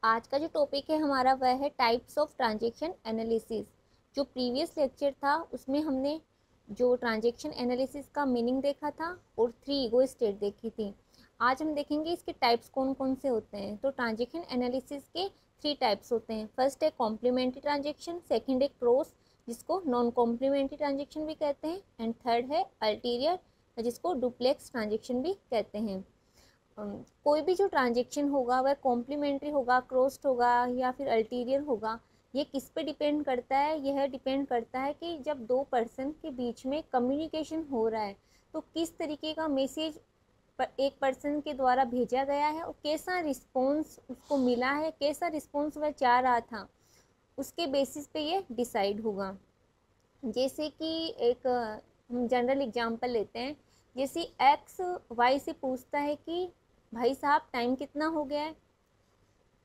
आज का जो टॉपिक है हमारा वह है टाइप्स ऑफ ट्रांजैक्शन एनालिसिस। जो प्रीवियस लेक्चर था उसमें हमने जो ट्रांजैक्शन एनालिसिस का मीनिंग देखा था और 3 ईगो स्टेट देखी थी। आज हम देखेंगे इसके टाइप्स कौन कौन से होते हैं। तो ट्रांजैक्शन एनालिसिस के 3 टाइप्स होते हैं। फर्स्ट है कॉम्प्लीमेंट्री ट्रांजेक्शन, सेकेंड है क्रॉस जिसको नॉन कॉम्प्लीमेंट्री ट्रांजेक्शन भी कहते हैं, एंड थर्ड है अल्टीरियर जिसको डुप्लेक्स ट्रांजेक्शन भी कहते हैं। कोई भी जो ट्रांजेक्शन होगा वह कॉम्प्लीमेंट्री होगा, क्रॉस्ड होगा या फिर अल्टीरियर होगा। ये किस पे डिपेंड करता है? यह डिपेंड करता है कि जब दो पर्सन के बीच में कम्युनिकेशन हो रहा है तो किस तरीके का मैसेज एक पर्सन के द्वारा भेजा गया है और कैसा रिस्पॉन्स उसको मिला है, कैसा रिस्पॉन्स वह चाह रहा था, उसके बेसिस पे ये डिसाइड होगा। जैसे कि एक हम जनरल एग्जांपल लेते हैं। जैसे एक्स वाई से पूछता है कि भाई साहब टाइम कितना हो गया है,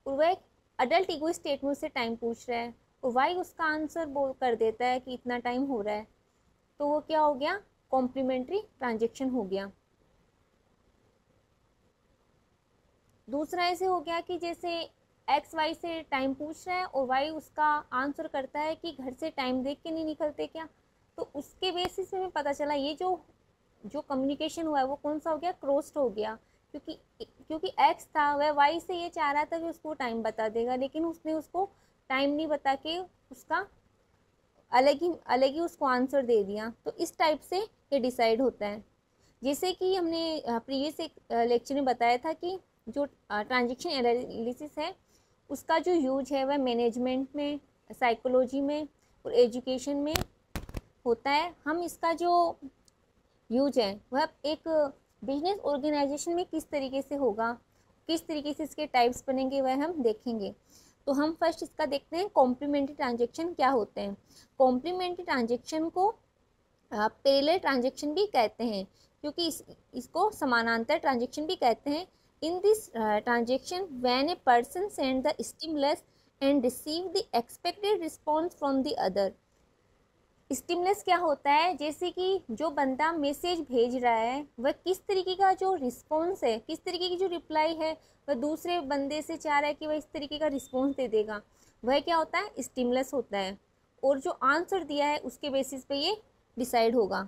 और वह अडल्ट ईगो स्टेट में उससे टाइम पूछ रहा है और वाई उसका आंसर बोल कर देता है कि इतना टाइम हो रहा है, तो वो क्या हो गया? कॉम्प्लीमेंट्री ट्रांजेक्शन हो गया। दूसरा ऐसे हो गया कि जैसे एक्स वाई से टाइम पूछ रहा है और वाई उसका आंसर करता है कि घर से टाइम देख के नहीं निकलते क्या, तो उसके बेसिस पे हमें पता चला ये जो कम्युनिकेशन हुआ है वो कौन सा हो गया? क्रॉस्ड हो गया। क्योंकि एक्स था वह वाई से ये चाह रहा था कि उसको टाइम बता देगा, लेकिन उसने उसको टाइम नहीं बता के उसका अलग ही उसको आंसर दे दिया। तो इस टाइप से ये डिसाइड होता है। जैसे कि हमने प्रीवियस एक लेक्चर में बताया था कि जो ट्रांजेक्शन एनालिसिस है उसका जो यूज है वह मैनेजमेंट में, साइकोलॉजी में और एजुकेशन में होता है। हम इसका जो यूज है वह एक बिजनेस ऑर्गेनाइजेशन में किस तरीके से होगा, किस तरीके से इसके टाइप्स बनेंगे वह हम देखेंगे। तो हम फर्स्ट इसका देखते हैं कॉम्प्लीमेंट्री ट्रांजेक्शन क्या होते हैं। कॉम्प्लीमेंट्री ट्रांजेक्शन को पैरेलल ट्रांजेक्शन भी कहते हैं, क्योंकि इसको समानांतर ट्रांजेक्शन भी कहते हैं। In this transaction when a person send the stimulus and receive the expected response from the other. Stimulus क्या होता है? जैसे कि जो बंदा मैसेज भेज रहा है वह किस तरीके का जो रिस्पॉन्स है, किस तरीके की जो रिप्लाई है वह दूसरे बंदे से चाह रहा है कि वह इस तरीके का रिस्पॉन्स दे देगा, वह क्या होता है? स्टिमुलस होता है। और जो आंसर दिया है उसके बेसिस पे ये डिसाइड होगा।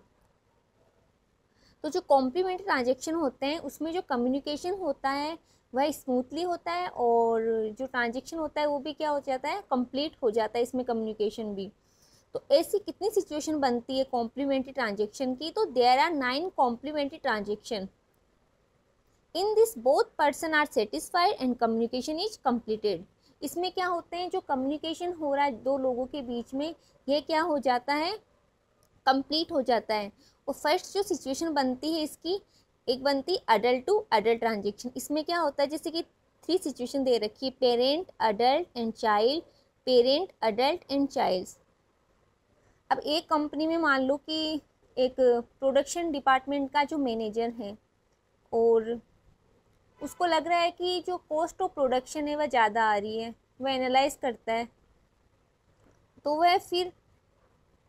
तो जो कॉम्प्लीमेंट्री ट्रांजेक्शन होते हैं उसमें जो कम्युनिकेशन होता है वह स्मूथली होता है, और जो ट्रांजेक्शन होता है वो भी क्या हो जाता है? कंप्लीट हो जाता है इसमें कम्युनिकेशन भी। तो ऐसी कितनी सिचुएशन बनती है कॉम्प्लीमेंट्री ट्रांजेक्शन की? तो there are 9 complementary transaction. In this both person are satisfied and communication is completed. इसमें क्या होते हैं? जो कम्युनिकेशन हो रहा है दो लोगों के बीच में, यह क्या हो जाता है? कंप्लीट हो जाता है। और फर्स्ट जो सिचुएशन बनती है इसकी, एक बनती अडल्ट टू अडल्ट ट्रांजेक्शन। इसमें क्या होता है? जैसे कि 3 सिचुएशन दे रखी है, parent, adult and child, parent, adult and child. अब एक कंपनी में मान लो कि एक प्रोडक्शन डिपार्टमेंट का जो मैनेजर है और उसको लग रहा है कि जो कॉस्ट ऑफ प्रोडक्शन है वह ज़्यादा आ रही है, वह एनालाइज करता है। तो वह फिर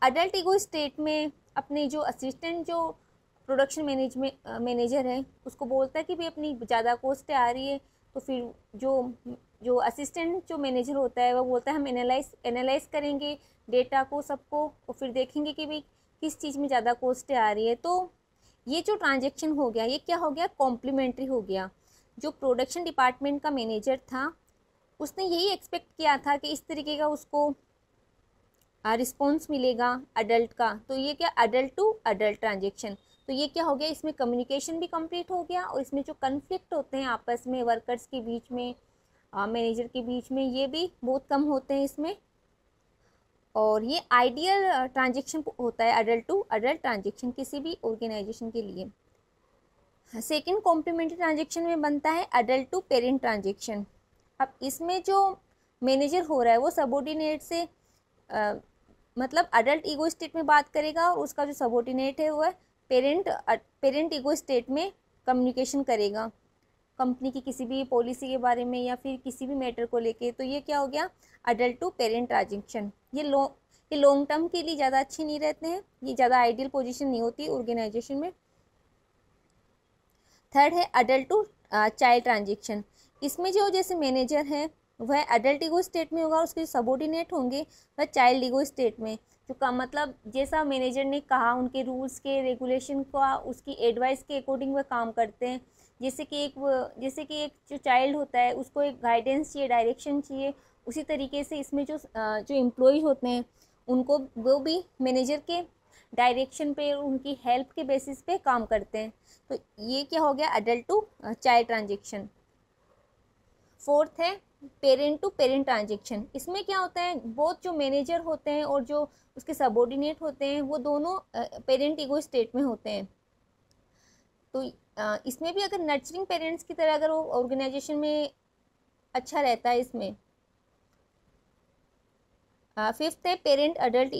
अडल्ट ईगो स्टेट में अपने जो असिस्टेंट जो प्रोडक्शन मैनेजर है उसको बोलता है कि भाई अपनी ज़्यादा कॉस्ट आ रही है। तो फिर जो जो असिस्टेंट जो मैनेजर होता है वह बोलता है हम एनालाइज करेंगे डेटा को, सबको, और फिर देखेंगे कि भाई किस चीज़ में ज़्यादा कॉस्ट आ रही है। तो ये जो ट्रांजेक्शन हो गया ये क्या हो गया? कॉम्प्लीमेंट्री हो गया। जो प्रोडक्शन डिपार्टमेंट का मैनेजर था उसने यही एक्सपेक्ट किया था कि इस तरीके का उसको रिस्पॉन्स मिलेगा अडल्ट का। तो ये क्या? Adult to adult transaction. तो ये क्या हो गया? इसमें कम्युनिकेशन भी कंप्लीट हो गया और इसमें जो कन्फ्लिक्ट होते हैं आपस में वर्कर्स के बीच में, मैनेजर के बीच में, ये भी बहुत कम होते हैं इसमें। और ये आइडियल ट्रांजेक्शन होता है अडल्ट टू अडल्ट ट्रांजेक्शन किसी भी ऑर्गेनाइजेशन के लिए। सेकेंड कॉम्प्लीमेंट्री ट्रांजेक्शन में बनता है अडल्ट टू पेरेंट ट्रांजेक्शन। अब इसमें जो मैनेजर हो रहा है वो सबॉर्डिनेट से मतलब अडल्ट ईगो स्टेट में बात करेगा और उसका जो सबॉर्डिनेट है वह पेरेंट ईगो स्टेट में कम्युनिकेशन करेगा कंपनी की किसी भी पॉलिसी के बारे में या फिर किसी भी मैटर को लेके। तो ये क्या हो गया? Adult to parent transaction. ये लॉन्ग टर्म के लिए ज़्यादा अच्छे नहीं रहते हैं, ये ज़्यादा आइडियल पोजीशन नहीं होती ऑर्गेनाइजेशन में। थर्ड है अडल्ट टू चाइल्ड ट्रांजेक्शन। इसमें जो जैसे मैनेजर है वह अडल्ट ईगो स्टेट में होगा, उसके जो सबॉर्डिनेट होंगे वह चाइल्ड ईगो स्टेट में। जो का मतलब जैसा मैनेजर ने कहा, उनके रूल्स के रेगुलेशन का, उसकी एडवाइस के अकॉर्डिंग वह काम करते हैं। जैसे कि एक जो चाइल्ड होता है उसको एक गाइडेंस चाहिए, डायरेक्शन चाहिए, उसी तरीके से इसमें जो एम्प्लॉयज होते हैं उनको वो भी मैनेजर के डायरेक्शन पे, उनकी हेल्प के बेसिस पे काम करते हैं। तो ये क्या हो गया, adult to child transaction. Fourth है पेरेंट टू पेरेंट ट्रांजेक्शन। इसमें क्या होता है, बोथ जो मैनेजर होते हैं और जो उसके सबॉर्डिनेट होते हैं वो दोनों पेरेंट ईगो स्टेट में होते हैं। तो इसमें भी अगर नर्चरिंग पेरेंट्स की तरह अगर वो ऑर्गेनाइजेशन में अच्छा रहता है इसमें। फिफ्थ है पेरेंट अडल्ट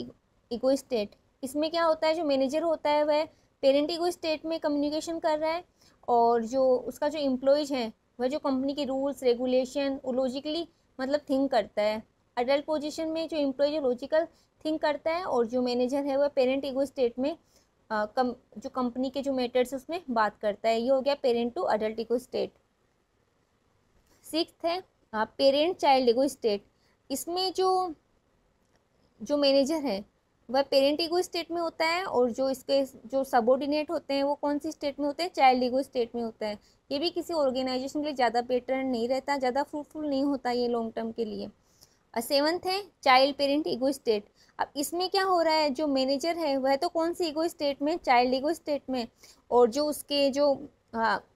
ईगो स्टेट। इसमें क्या होता है, जो मैनेजर होता है वह पेरेंट ईगो स्टेट में कम्युनिकेशन कर रहा है, और जो उसका जो एम्प्लॉयज हैं वह जो कंपनी के रूल्स रेगुलेशन लॉजिकली मतलब थिंक करता है। अडल्ट पोजीशन में जो एम्प्लॉय लॉजिकल थिंक करता है, और जो मैनेजर है वह पेरेंट ईगो स्टेट में जो कंपनी के जो मैटर्स उसमें बात करता है। ये हो गया parent to adult ego state. Sixth है पेरेंट चाइल्ड ईगो स्टेट। इसमें जो मैनेजर है वह पेरेंट ईगो स्टेट में होता है, और जो इसके जो सबॉर्डिनेट होते हैं वो कौन सी स्टेट में होते हैं, चाइल्ड ईगो स्टेट में होता है। ये भी किसी ऑर्गेनाइजेशन के लिए ज़्यादा बेटर नहीं रहता, ज़्यादा फ्रूटफुल नहीं होता ये लॉन्ग टर्म के लिए। और सेवंथ है चाइल्ड पेरेंट ईगो स्टेट। अब इसमें क्या हो रहा है, जो मैनेजर है वह तो कौन सी ईगो स्टेट में, चाइल्ड ईगो स्टेट में, और जो उसके जो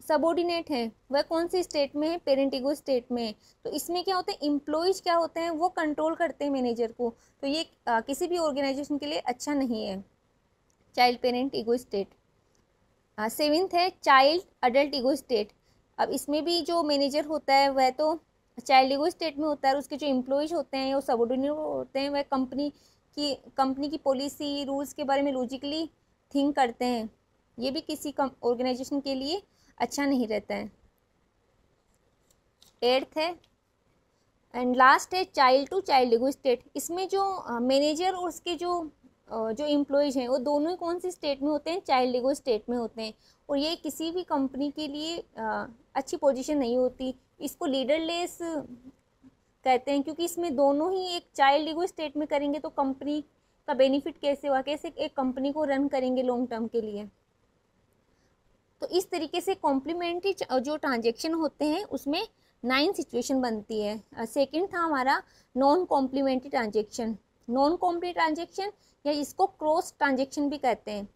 सबॉर्डिनेट है वह कौन सी स्टेट में है, पेरेंट ईगो स्टेट में। तो इसमें क्या होता है, एम्प्लॉयज क्या होते हैं वो कंट्रोल करते हैं मैनेजर को। तो ये किसी भी ऑर्गेनाइजेशन के लिए अच्छा नहीं है, child parent ego state. Seventh है चाइल्ड अडल्ट ईगो स्टेट। अब इसमें भी जो मैनेजर होता है वह तो चाइल्ड ईगो स्टेट में होता है, और उसके जो एम्प्लॉयज होते हैं वो सबॉर्डिनेट होते हैं, वह कंपनी की पॉलिसी रूल्स के बारे में लॉजिकली थिंक करते हैं। ये भी किसी ऑर्गेनाइजेशन के लिए अच्छा नहीं रहता है। एट्थ है एंड लास्ट है child to child ego state. इसमें जो मैनेजर और उसके जो एम्प्लॉयज हैं वो दोनों ही कौन सी स्टेट में होते हैं, चाइल्ड ईगो स्टेट में होते हैं। और ये किसी भी कंपनी के लिए अच्छी पोजीशन नहीं होती, इसको लीडरलेस कहते हैं, क्योंकि इसमें दोनों ही एक चाइल्ड ईगो स्टेट में करेंगे तो कंपनी का बेनिफिट कैसे हुआ, कैसे एक कंपनी को रन करेंगे लॉन्ग टर्म के लिए। तो इस तरीके से कॉम्प्लीमेंट्री जो ट्रांजेक्शन होते हैं उसमें 9 सिचुएशन बनती है। सेकंड था हमारा non complementary transaction. Non complementary transaction या इसको क्रॉस ट्रांजेक्शन भी कहते हैं।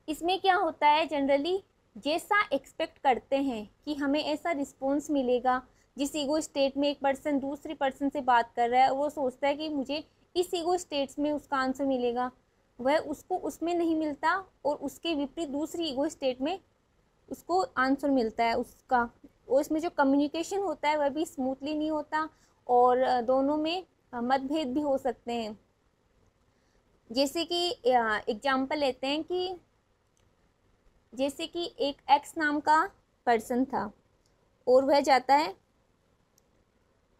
इसमें क्या होता है, जनरली जैसा एक्सपेक्ट करते हैं कि हमें ऐसा रिस्पॉन्स मिलेगा, जिस ईगो स्टेट में एक पर्सन दूसरी पर्सन से बात कर रहा है वो सोचता है कि मुझे इस ईगो स्टेट्स में उसका आंसर मिलेगा, वह उसको उसमें नहीं मिलता, और उसके विपरीत दूसरी ईगो स्टेट में उसको आंसर मिलता है उसका। और इसमें जो कम्युनिकेशन होता है वह भी स्मूथली नहीं होता, और दोनों में मतभेद भी हो सकते हैं। जैसे कि एग्जाम्पल लेते हैं कि जैसे कि एक एक्स नाम का पर्सन था, और वह जाता है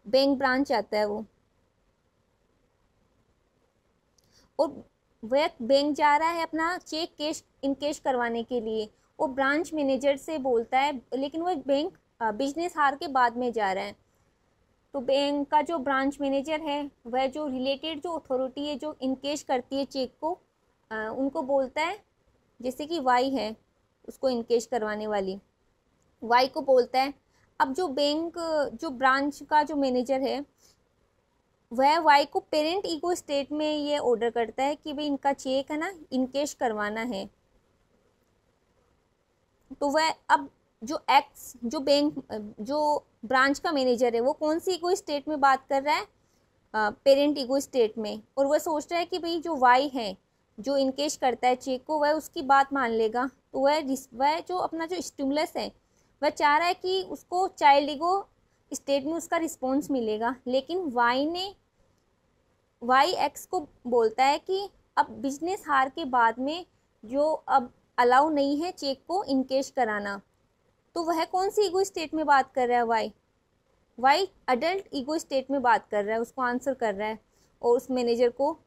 बैंक ब्रांच जाता है वो, और वह बैंक जा रहा है अपना चेक कैश इनकेश करवाने के लिए। वो ब्रांच मैनेजर से बोलता है, लेकिन वह बैंक बिजनेस हार के बाद में जा रहा है। तो बैंक का जो ब्रांच मैनेजर है वह जो रिलेटेड जो अथॉरिटी है जो इनकेश करती है चेक को, उनको बोलता है, जैसे कि वाई है उसको इनकेश करवाने वाली, वाई को बोलता है। अब जो ब्रांच का जो मैनेजर है वह वाई को पेरेंट ईगो स्टेट में ये ऑर्डर करता है कि भाई इनका चेक है ना इनकेश करवाना है। तो वह अब जो ब्रांच का मैनेजर है वो कौन सी ईगो स्टेट में बात कर रहा है, पेरेंट ईगो स्टेट में। और वह सोच रहा है कि भाई जो वाई है जो इनकेश करता है चेक को, वह उसकी बात मान लेगा। तो वह जो अपना जो स्टिमुलस है वह चाह रहा है कि उसको चाइल्ड ईगो स्टेट में उसका रिस्पॉन्स मिलेगा, लेकिन वाई एक्स को बोलता है कि अब बिजनेस हार के बाद में जो अब अलाउ नहीं है चेक को इनकेश कराना। तो वह कौन सी ईगो स्टेट में बात कर रहा है, वाई अडल्ट ईगो स्टेट में बात कर रहा है, उसको आंसर कर रहा है, और उस मैनेजर को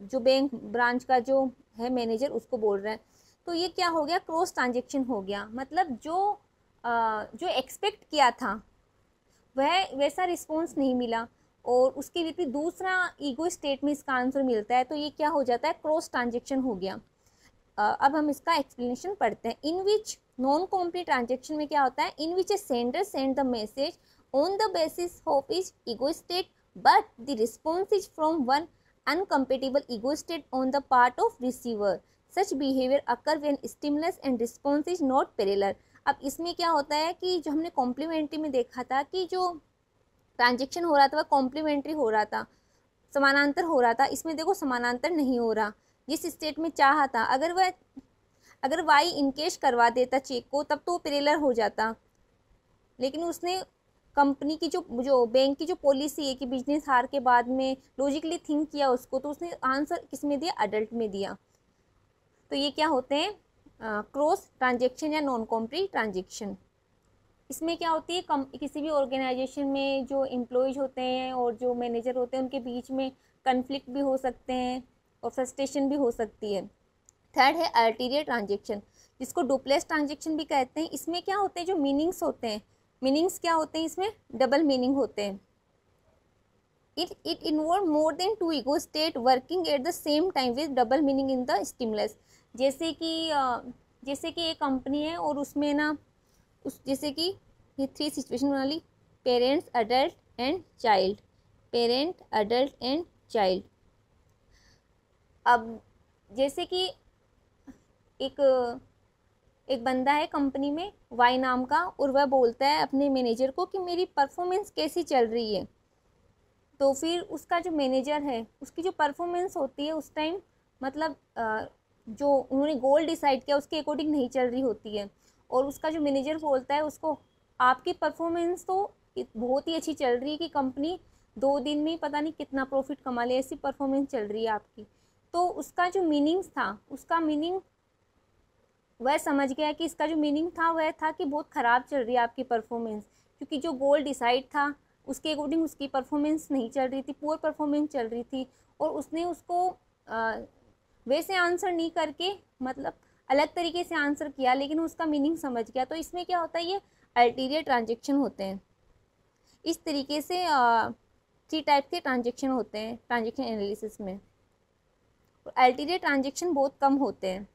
जो बैंक ब्रांच का जो है मैनेजर उसको बोल रहा है। तो ये क्या हो गया, क्रॉस ट्रांजेक्शन हो गया। मतलब जो एक्सपेक्ट किया था वह वैसा रिस्पॉन्स नहीं मिला और उसके विपरीत दूसरा ईगो स्टेट में इसका आंसर मिलता है, तो ये क्या हो जाता है, क्रॉस ट्रांजेक्शन हो गया। अब हम इसका एक्सप्लेनेशन पढ़ते हैं। In which non complete transaction में क्या होता है, in which a sender send the message on the basis of is ego state but the response is from one uncompatible ego state on the part of receiver. Such behaviour occur when stimulus and response is not parallel. अब इसमें क्या होता है कि जो हमने complementary में देखा था कि जो ट्रांजेक्शन हो रहा था वह कॉम्प्लीमेंट्री हो रहा था, समानांतर हो रहा था। इसमें देखो समानांतर नहीं हो रहा। जिस स्टेट में चाहा था, अगर वाई इनकेश करवा देता चेक को तब तो वो पैरेलल हो जाता, लेकिन उसने कंपनी की जो बैंक की जो पॉलिसी है कि बिजनेस हार के बाद में लॉजिकली थिंक किया उसको, तो उसने आंसर किस में दिया, अडल्ट में दिया। तो ये क्या होते हैं, क्रॉस ट्रांजेक्शन या नॉन कॉम्प्लीट ट्रांजेक्शन। इसमें क्या होती है, किसी भी ऑर्गेनाइजेशन में जो एम्प्लॉयज होते हैं और जो मैनेजर होते हैं उनके बीच में कन्फ्लिक्ट भी हो सकते हैं और फ्रस्ट्रेशन भी हो सकती है। थर्ड है अल्टीरियर ट्रांजेक्शन, जिसको डुप्लेस ट्रांजेक्शन भी कहते हैं। इसमें क्या होते हैं, जो मीनिंग्स होते हैं, मीनिंग्स क्या होते हैं, इसमें डबल मीनिंग होते हैं। It involve more than two ego state working at the same time with double meaning in the stimulus. जैसे कि एक कंपनी है और उसमें ना जैसे कि ये 3 सिचुएशन वाली, parents, adult and child, parent, adult and child. अब जैसे कि एक बंदा है कंपनी में, वाई नाम का, और वह बोलता है अपने मैनेजर को कि मेरी परफॉर्मेंस कैसी चल रही है। तो फिर उसका जो मैनेजर है उसकी जो परफॉर्मेंस होती है उस टाइम, मतलब जो उन्होंने गोल डिसाइड किया उसके अकॉर्डिंग नहीं चल रही होती है, और उसका जो मैनेजर बोलता है उसको, आपकी परफॉर्मेंस तो बहुत ही अच्छी चल रही है कि कंपनी 2 दिन में पता नहीं कितना प्रॉफिट कमा ले, ऐसी परफॉर्मेंस चल रही है आपकी। तो उसका जो मीनिंग था, उसका मीनिंग वह समझ गया कि इसका जो मीनिंग था वह था कि बहुत ख़राब चल रही है आपकी परफॉर्मेंस, क्योंकि जो गोल डिसाइड था उसके अकॉर्डिंग उसकी परफॉर्मेंस नहीं चल रही थी, पुअर परफॉर्मेंस चल रही थी। और उसने उसको वैसे आंसर नहीं करके, मतलब अलग तरीके से आंसर किया, लेकिन उसका मीनिंग समझ गया। तो इसमें क्या होता है, ये अल्टीरियर ट्रांजेक्शन होते हैं। इस तरीके से 3 टाइप के ट्रांजेक्शन होते हैं ट्रांजेक्शन एनालिसिस में। अल्टीरियर ट्रांजेक्शन बहुत कम होते हैं।